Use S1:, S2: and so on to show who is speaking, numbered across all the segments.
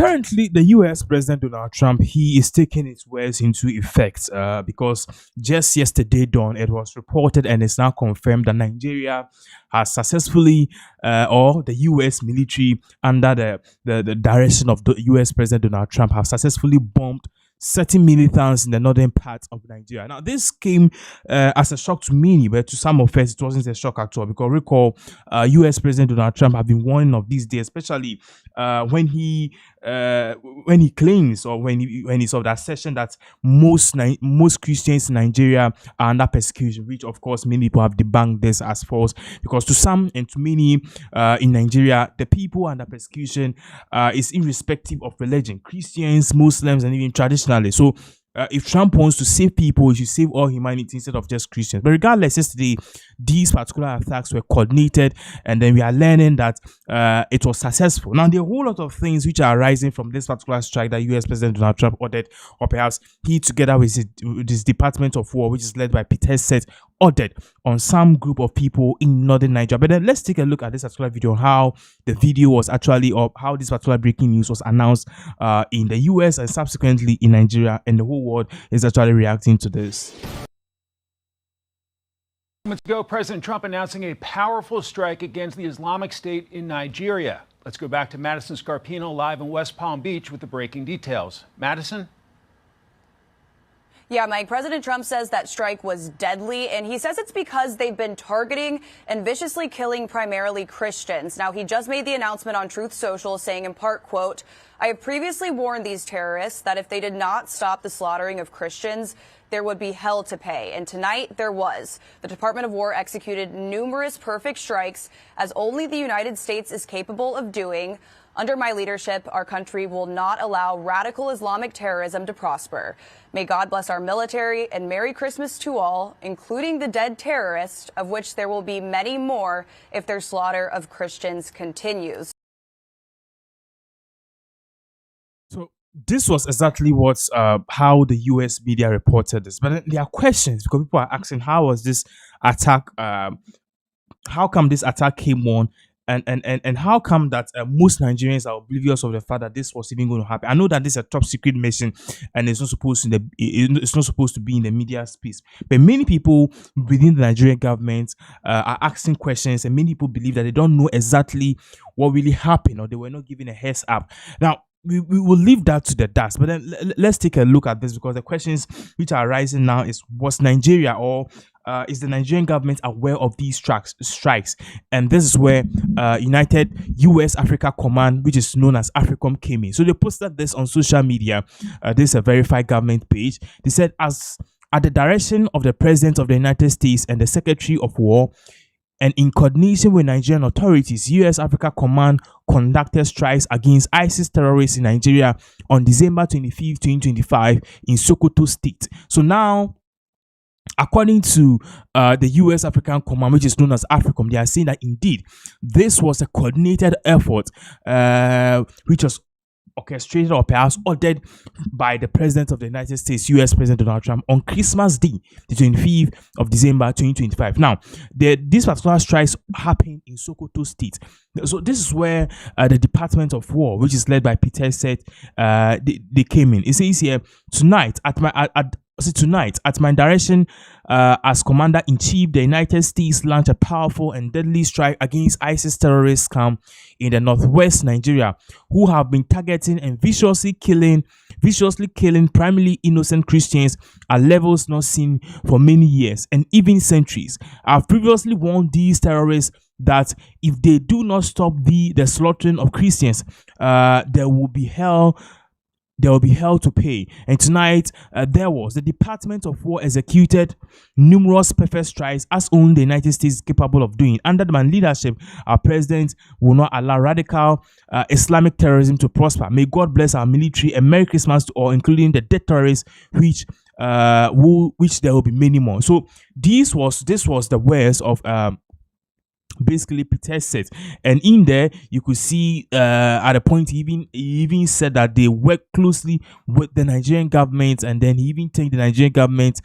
S1: currently, the US President Donald Trump, he is taking his words into effect because just yesterday dawn, it was reported and it's now confirmed that Nigeria has successfully, or the US military under the direction of the US President Donald Trump, have successfully bombed certain militants in the northern part of Nigeria. Now, this came as a shock to many, but to some of us, it wasn't a shock at all. Because recall, U.S. President Donald Trump have been warning of these days, especially when he claims, or when he's of that session, that most Christians in Nigeria are under persecution, which of course many people have debunked this as false. Because to some and to many in Nigeria, the people under persecution is irrespective of religion, Christians, Muslims, and even traditionalists. So if Trump wants to save people, he should save all humanity instead of just Christians. But regardless, yesterday, these particular attacks were coordinated, and then we are learning that it was successful. Now, there are a whole lot of things which are arising from this particular strike that US President Donald Trump ordered, or perhaps he, together with his Department of War, which is led by Pinaxtv, ordered on some group of people in northern Nigeria. But then let's take a look at this particular video, how the video was actually, or how this particular breaking news was announced in the US and subsequently in Nigeria, and the whole world is actually reacting to this.
S2: Moments ago, President Trump announcing a powerful strike against the Islamic State in Nigeria. Let's go back to Madison Scarpino live in West Palm Beach with the breaking details. Madison?
S3: Yeah, Mike, President Trump says that strike was deadly, and he says it's because they've been targeting and viciously killing primarily Christians. Now, he just made the announcement on Truth Social saying in part, quote, "I have previously warned these terrorists that if they did not stop the slaughtering of Christians, there would be hell to pay." And tonight there was. The Department of War executed numerous perfect strikes, as only the United States is capable of doing. Under my leadership, our country will not allow radical Islamic terrorism to prosper. May God bless our military, and Merry Christmas to all, including the dead terrorists, of which there will be many more if their slaughter of Christians continues.
S1: So this was exactly what how the US media reported this. But then there are questions, because people are asking, how was this attack? How come this attack came on? And how come that most Nigerians are oblivious of the fact that this was even going to happen? I know that this is a top secret mission and it's not supposed to be in the media space. But many people within the Nigerian government are asking questions, and many people believe that they don't know exactly what really happened, or they were not given a heads up. Now, we will leave that to the dust, but then let's take a look at this, because the questions which are arising now is, was Nigeria, or is the Nigerian government aware of these strikes? And this is where United US Africa Command, which is known as AFRICOM, came in. So they posted this on social media. This is a verified government page. They said, as at the direction of the President of the United States and the Secretary of War, and in coordination with Nigerian authorities, US Africa Command conducted strikes against ISIS terrorists in Nigeria on December 25, 2025 in Sokoto State. So now, according to the US African Command, which is known as AFRICOM, they are saying that indeed this was a coordinated effort which was orchestrated or perhaps ordered by the President of the United States, US President Donald Trump, on Christmas Day, the 25th of December 2025. Now, these particular strikes happened in Sokoto State. So this is where the Department of War, which is led by Pinaxtv, they came in. It says here, tonight at my direction as Commander-in-Chief, the United States launched a powerful and deadly strike against ISIS terrorist camp in the northwest Nigeria, who have been targeting and viciously killing primarily innocent Christians at levels not seen for many years and even centuries. I've previously warned these terrorists that if they do not stop the slaughtering of Christians, there will be hell to pay. And tonight, the Department of War executed numerous perfect strikes, as only the United States is capable of doing. Under my leadership, our president will not allow radical Islamic terrorism to prosper. May God bless our military, and Merry Christmas to all, including the dead terrorists, which there will be many more. So this was the words of basically protested, and in there you could see at a point he even said that they work closely with the Nigerian government, and then he even thanked the Nigerian government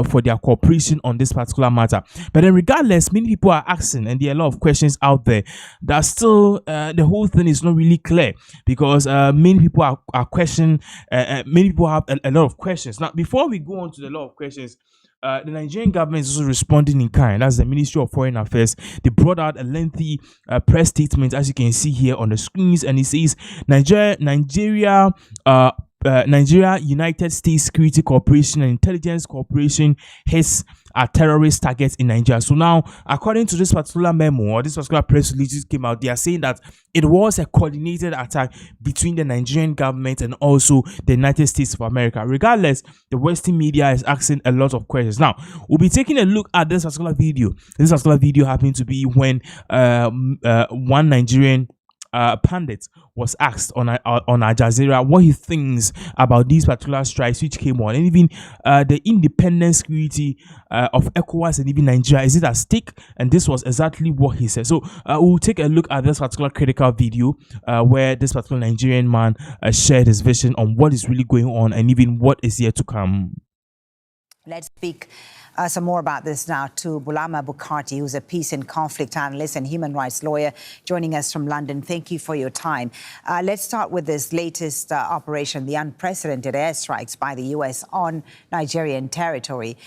S1: for their cooperation on this particular matter. But then regardless, many people are asking, and there are a lot of questions out there that still the whole thing is not really clear, because many people are questioning, many people have a lot of questions. Now, before we go on to the lot of questions, the Nigerian government is also responding in kind. That's the Ministry of Foreign Affairs. They brought out a lengthy press statement, as you can see here on the screens, and it says Nigeria, United States Security Cooperation and Intelligence Cooperation hits a terrorist targets in Nigeria. So now, according to this particular memo or this particular press release came out, they are saying that it was a coordinated attack between the Nigerian government and also the United States of America. Regardless, the Western media is asking a lot of questions. Now, we'll be taking a look at this particular video. This particular video happened to be when one Nigerian pundit was asked on Al Jazeera what he thinks about these particular strikes which came on, and even the independent security of ECOWAS and even Nigeria, is it at stake? And this was exactly what he said. So we'll take a look at this particular critical video where this particular Nigerian man shared his vision on what is really going on and even what is yet to come.
S4: Let's speak some more about this now to Bulama Bukarti, who's a peace and conflict analyst and human rights lawyer, joining us from London. Thank you for your time. Let's start with this latest operation, the unprecedented airstrikes by the U.S. on Nigerian territory.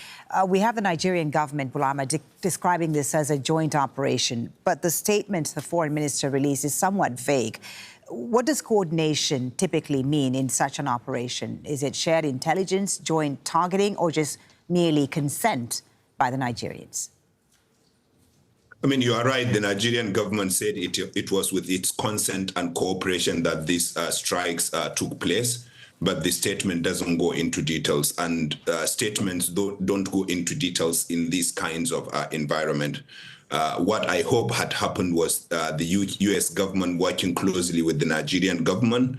S4: We have the Nigerian government, Bulama, describing this as a joint operation, but the statement the foreign minister released is somewhat vague. What does coordination typically mean in such an operation? Is it shared intelligence, joint targeting, or just merely consent by the Nigerians?
S5: I mean, you are right. The Nigerian government said it was with its consent and cooperation that these strikes took place, but the statement doesn't go into details, and statements don't go into details in these kinds of environment. What I hope had happened was the U.S. government working closely with the Nigerian government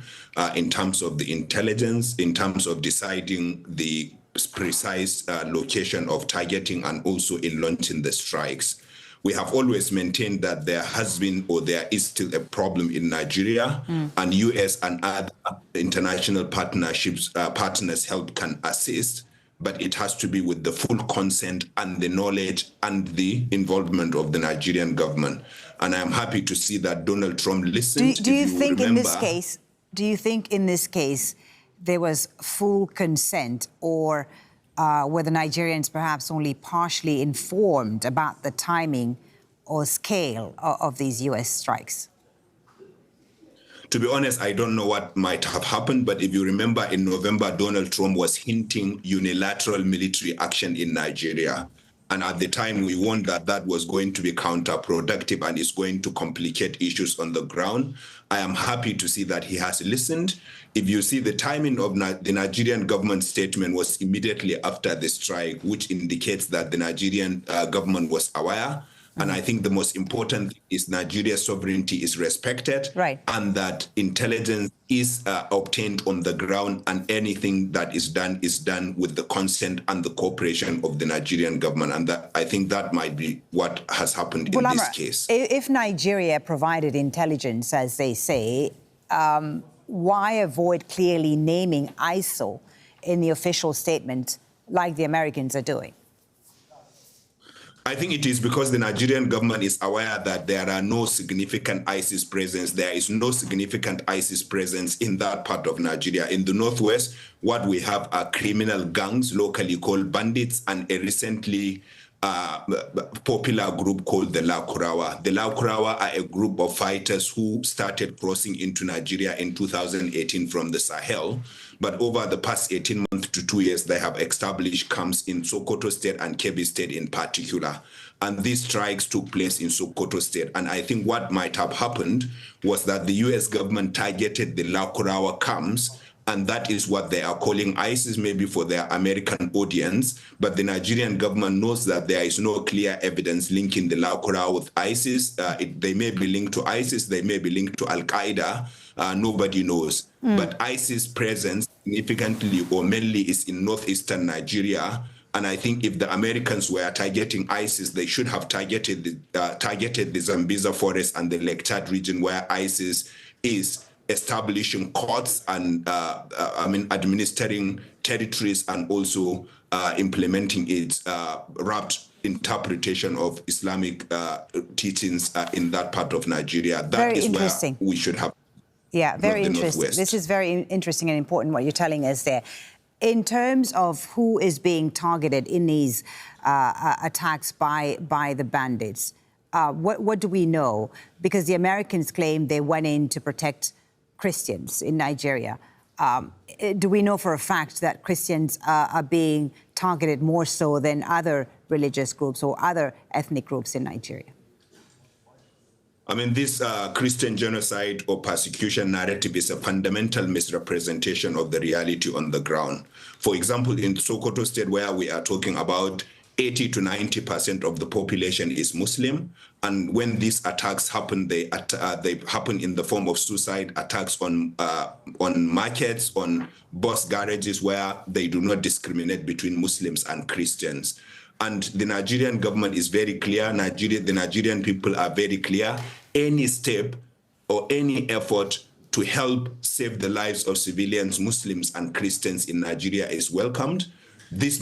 S5: in terms of the intelligence, in terms of deciding the precise location of targeting, and also in launching the strikes. We have always maintained that there has been, or there is still, a problem in Nigeria, and U.S. and other international partners help can assist, but it has to be with the full consent and the knowledge and the involvement of the Nigerian government. And I'm happy to see that Donald Trump listened.
S4: Do you think in this case, there was full consent, or were the Nigerians perhaps only partially informed about the timing or scale of these U.S. strikes?
S5: To be honest, I don't know what might have happened, but if you remember in November, Donald Trump was hinting unilateral military action in Nigeria. And at the time, we warned that that was going to be counterproductive and is going to complicate issues on the ground. I am happy to see that he has listened. If you see, the timing of the Nigerian government statement was immediately after the strike, which indicates that the Nigerian government was aware. And I think the most important is Nigeria's sovereignty is respected,
S4: right, and
S5: that intelligence is obtained on the ground, and anything that is done with the consent and the cooperation of the Nigerian government. And that, I think that might be what has happened in this case.
S4: If Nigeria provided intelligence, as they say, why avoid clearly naming ISIL in the official statement like the Americans are doing?
S5: I think it is because the Nigerian government is aware that there are no significant ISIS presence. There is no significant ISIS presence in that part of Nigeria. In the northwest, what we have are criminal gangs, locally called bandits, and a recently popular group called the Lakurawa. The Lakurawa are a group of fighters who started crossing into Nigeria in 2018 from the Sahel. But over the past 18 months to 2 years, they have established camps in Sokoto State and Kebbi State in particular. And these strikes took place in Sokoto State. And I think what might have happened was that the U.S. government targeted the Lakurawa camps, and that is what they are calling ISIS, maybe for their American audience. But the Nigerian government knows that there is no clear evidence linking the Lakurawa with ISIS. They may be linked to ISIS, they may be linked to Al-Qaeda. Nobody knows. But ISIS presence significantly or mainly is in northeastern Nigeria, And I think if the Americans were targeting ISIS, they should have targeted the Zambeza forest and the Lake Chad region, where ISIS is establishing courts and administering territories and also implementing its wrapped interpretation of Islamic teachings in that part of Nigeria. That is where we should have.
S4: Yeah, very interesting. This is very interesting and important what you're telling us there. In terms of who is being targeted in these attacks by the bandits, what do we know? Because the Americans claim they went in to protect Christians in Nigeria. Do we know for a fact that Christians are being targeted more so than other religious groups or other ethnic groups in Nigeria?
S5: I mean, this Christian genocide or persecution narrative is a fundamental misrepresentation of the reality on the ground. For example, in Sokoto State, where we are talking about 80 to 90% of the population is Muslim. And when these attacks happen, they happen in the form of suicide attacks on markets, on bus garages, where they do not discriminate between Muslims and Christians. And the Nigerian government is very clear. The Nigerian people are very clear. Any step or any effort to help save the lives of civilians, Muslims and Christians in Nigeria is welcomed. This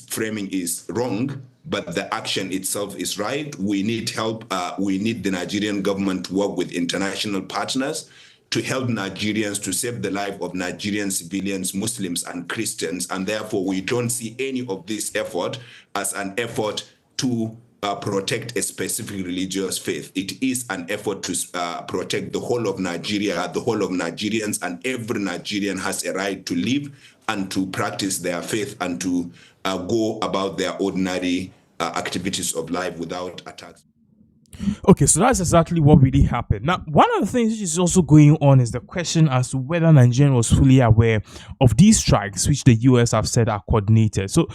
S5: framing is wrong, but the action itself is right. We need help. We need the Nigerian government to work with international partners to help Nigerians to save the life of Nigerian civilians, Muslims and Christians. And therefore, we don't see any of this effort as an effort to protect a specific religious faith. It is an effort to protect the whole of Nigeria, the whole of Nigerians, and every Nigerian has a right to live and to practice their faith and to go about their ordinary activities of life without attacks.
S1: Okay, so that's exactly what really happened. Now, one of the things which is also going on is the question as to whether Nigeria was fully aware of these strikes, which the US have said are coordinated. So,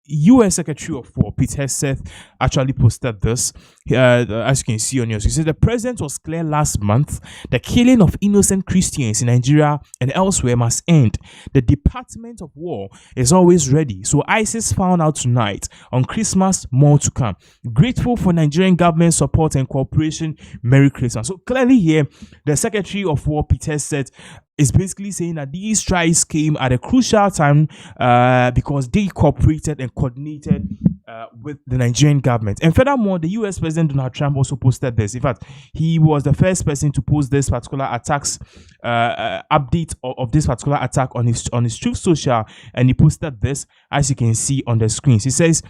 S1: U.S. Secretary of War Pete Hegseth actually posted this, as you can see on your screen. He said the president was clear last month the killing of innocent Christians in Nigeria and elsewhere must end. The Department of War is always ready. So ISIS found out tonight. On Christmas, more to come. Grateful for Nigerian government support and cooperation. Merry Christmas. So clearly here, the Secretary of War Pete Hegseth is basically saying that these strikes came at a crucial time because they cooperated and coordinated with the Nigerian government. And furthermore, the US President Donald Trump also posted this. In fact, he was the first person to post this particular attacks update of this particular attack on his Truth Social, and he posted this, as you can see on the screens. He says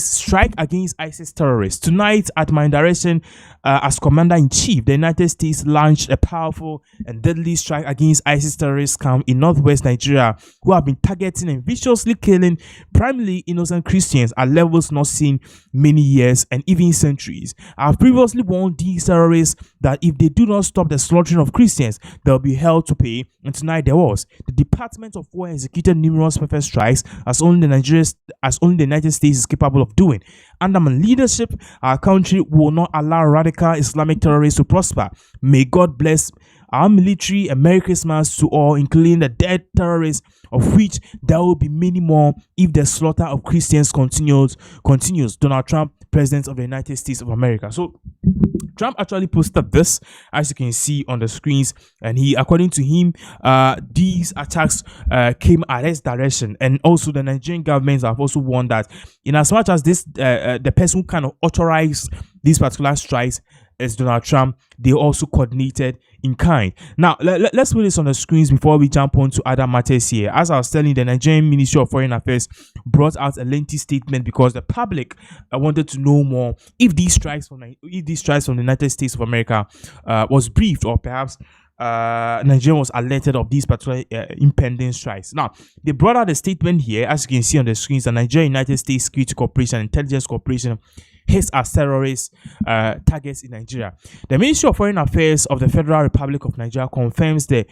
S1: strike against ISIS terrorists. Tonight, at my direction as Commander-in-Chief, the United States launched a powerful and deadly strike against ISIS terrorist camp in northwest Nigeria, who have been targeting and viciously killing primarily innocent Christians at levels not seen many years and even centuries. I have previously warned these terrorists that if they do not stop the slaughtering of Christians, they'll be held to pay, and tonight there was. The Department of War executed numerous perfect strikes as only the United States is capable of doing. Under my leadership, our country will not allow radical Islamic terrorists to prosper. May God bless our military and Merry Christmas to all, including the dead terrorists, of which there will be many more if the slaughter of Christians continues. Donald Trump, President of the United States of America. So Trump actually posted this, as you can see on the screens, and according to him, these attacks came at his direction, and also the Nigerian governments have also warned that in as much as this the person who kind of authorized these particular strikes is Donald Trump, they also coordinated in kind. Now, let's put this on the screens before we jump on to other matters here. As I was telling, the Nigerian Ministry of Foreign Affairs brought out a lengthy statement because the public wanted to know more if these strikes from the United States of America was briefed, or perhaps Nigeria was alerted of these particular impending strikes. Now, they brought out a statement here, as you can see on the screens. The Nigeria-United States Security Cooperation, Intelligence Cooperation hits as terrorist targets in Nigeria. The Ministry of Foreign Affairs of the Federal Republic of Nigeria confirms the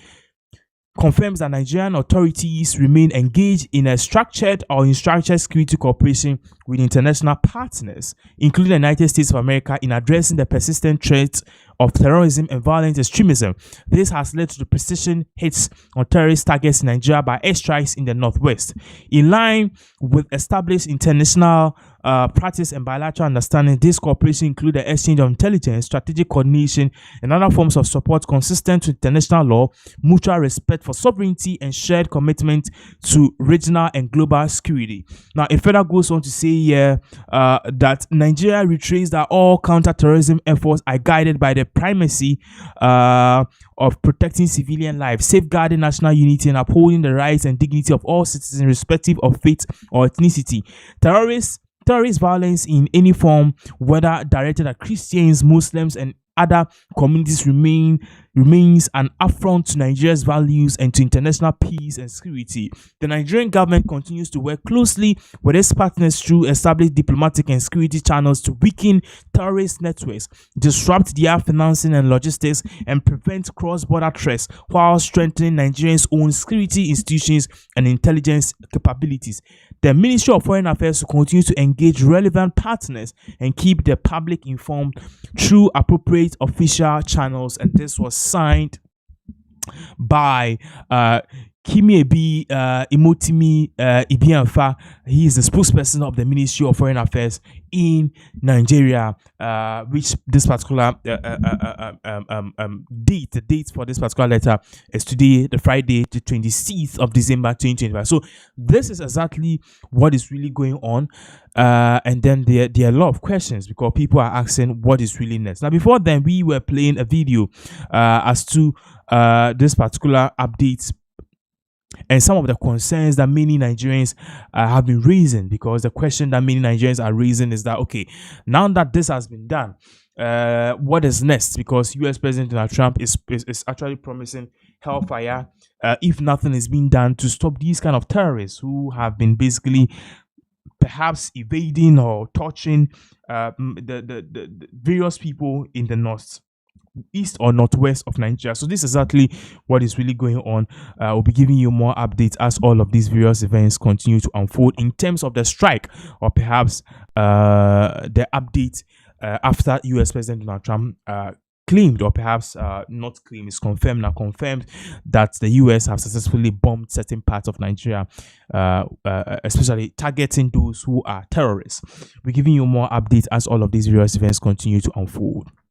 S1: confirms that Nigerian authorities remain engaged in a structured or unstructured security cooperation with international partners, including the United States of America, in addressing the persistent threats of terrorism and violent extremism. This has led to the precision hits on terrorist targets in Nigeria by airstrikes in the northwest. In line with established international practice and bilateral understanding, this cooperation includes the exchange of intelligence, strategic coordination, and other forms of support consistent with international law, mutual respect for sovereignty, and shared commitment to regional and global security. Now, it further goes on to say here that Nigeria reiterates that all counter-terrorism efforts are guided by the primacy of protecting civilian lives, safeguarding national unity, and upholding the rights and dignity of all citizens, irrespective of faith or ethnicity. Terrorist violence in any form, whether directed at Christians, Muslims, and other communities, remains an affront to Nigeria's values and to international peace and security. The Nigerian government continues to work closely with its partners through established diplomatic and security channels to weaken terrorist networks, disrupt their financing and logistics, and prevent cross-border threats, while strengthening Nigeria's own security institutions and intelligence capabilities. The Ministry of Foreign Affairs will continue to engage relevant partners and keep the public informed through appropriate official channels. And this was signed by Kimiebi Imotimi Ibianfa. He is the spokesperson of the Ministry of Foreign Affairs in Nigeria, which this particular the date for this particular letter is today, the Friday, the 26th of December 2025. So this is exactly what is really going on. And then there are a lot of questions because people are asking what is really next. Now, before then, we were playing a video as to this particular update and some of the concerns that many Nigerians have been raising, because the question that many Nigerians are raising is that, okay, now that this has been done, what is next? Because US President Donald Trump is actually promising hellfire if nothing is being done to stop these kind of terrorists who have been basically perhaps evading or touching the various people in the north, east or northwest of Nigeria. So this is exactly what is really going on. We'll be giving you more updates as all of these various events continue to unfold in terms of the strike, or perhaps the update after US President Donald Trump claimed, or perhaps not claimed, is confirmed that the US have successfully bombed certain parts of Nigeria, especially targeting those who are terrorists. We're giving you more updates as all of these various events continue to unfold.